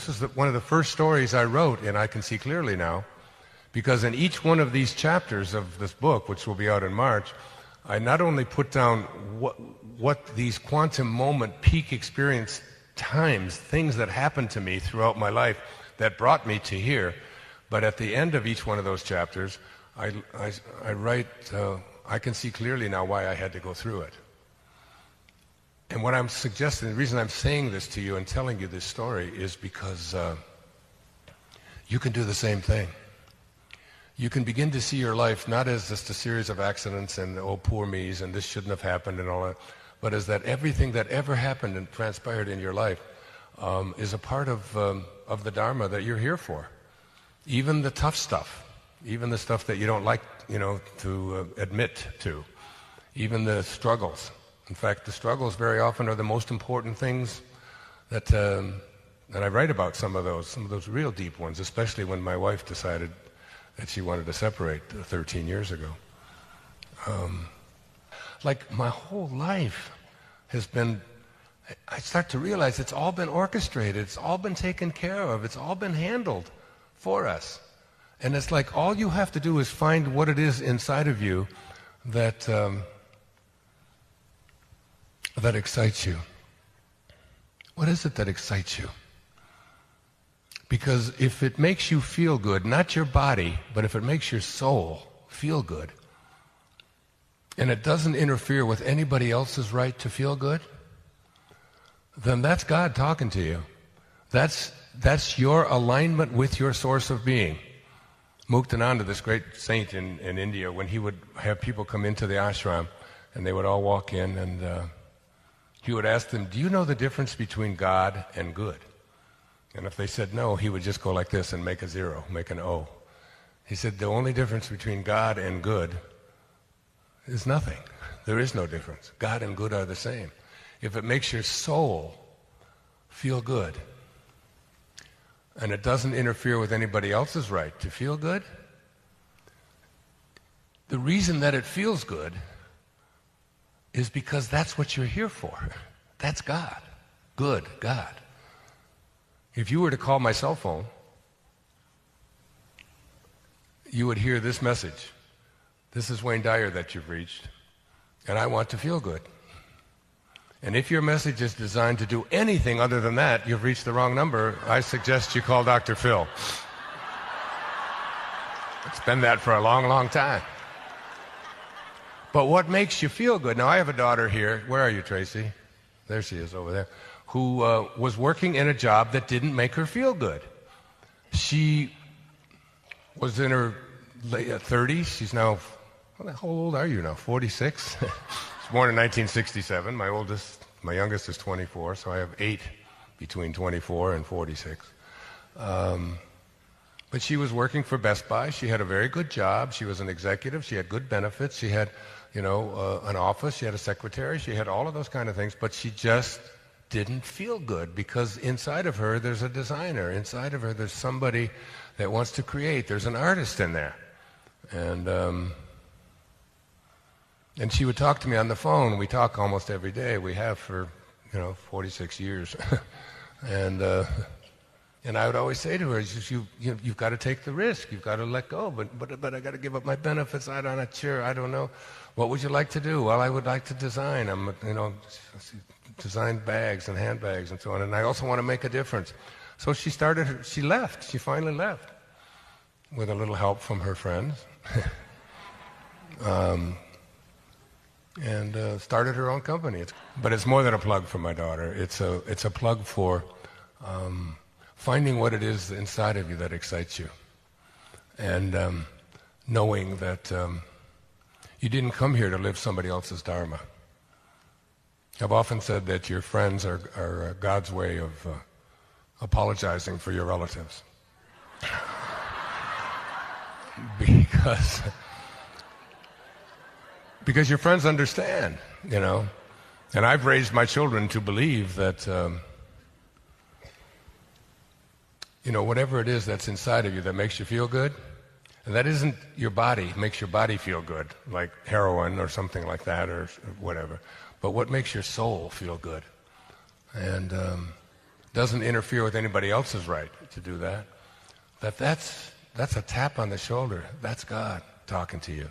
this is one of the first stories I wrote, and I can see clearly now, because in each one of these chapters of this book, which will be out in March, I not only put down what these quantum moment peak experience times, things that happened to me throughout my life that brought me to here, but at the end of each one of those chapters, I write, I can see clearly now why I had to go through it. And what I'm suggesting, the reason I'm saying this to you and telling you this story is because you can do the same thing. You can begin to see your life not as just a series of accidents and, oh, poor me's, and this shouldn't have happened and all that, but as that everything that ever happened and transpired in your life is a part of the Dharma that you're here for. Even the tough stuff, even the stuff that you don't like, to admit to, even the struggles. In fact, the struggles very often are the most important things that I write about. Some of those real deep ones, especially when my wife decided that she wanted to separate 13 years ago. Like my whole life has been, I start to realize it's all been orchestrated, it's all been taken care of, it's all been handled for us. And it's like all you have to do is find what it is inside of you that that excites you. What is it that excites you? Because if it makes you feel good, not your body, but if it makes your soul feel good, and it doesn't interfere with anybody else's right to feel good, then that's God talking to you. That's your alignment with your source of being. Muktananda, this great saint in India, when he would have people come into the ashram, and they would all walk in, and he would ask them, do you know the difference between God and good? And if they said no, he would just go like this and make a zero, make an O. He said, the only difference between God and good is nothing. There is no difference. God and good are the same. If it makes your soul feel good, and it doesn't interfere with anybody else's right to feel good, the reason that it feels good is because that's what you're here for. That's God. Good God. If you were to call my cell phone, you would hear this message. This is Wayne Dyer that you've reached, and I want to feel good. And if your message is designed to do anything other than that, you've reached the wrong number. I suggest you call Dr. Phil. It's been that for a long, long time. But what makes you feel good? Now, I have a daughter here. Where are you, Tracy? There she is over there. Who was working in a job that didn't make her feel good. She was in her late 30s. She's now, how old are you now? 46? She was born in 1967. My youngest is 24, so I have 8 between 24 and 46. But she was working for Best Buy. She had a very good job. She was an executive. She had good benefits. She had, an office. She had a secretary. She had all of those kind of things. But she just didn't feel good because inside of her there's a designer. Inside of her there's somebody that wants to create. There's an artist in there. And she would talk to me on the phone. We talk almost every day. We have for, 46 years. And I would always say to her, you've got to take the risk. You've got to let go. But I got to give up my benefits. I'm not sure. I don't know. What would you like to do? Well, I would like to design. Design bags and handbags and so on. And I also want to make a difference. So she left. She finally left with a little help from her friends. And started her own company. But it's more than a plug for my daughter. It's a plug for finding what it is inside of you that excites you, and knowing that you didn't come here to live somebody else's dharma. I've often said that your friends are God's way of apologizing for your relatives. Because your friends understand, And I've raised my children to believe that, whatever it is that's inside of you that makes you feel good, and that isn't your body, makes your body feel good, like heroin or something like that or whatever, but what makes your soul feel good. And doesn't interfere with anybody else's right to do that, that's a tap on the shoulder. That's God talking to you.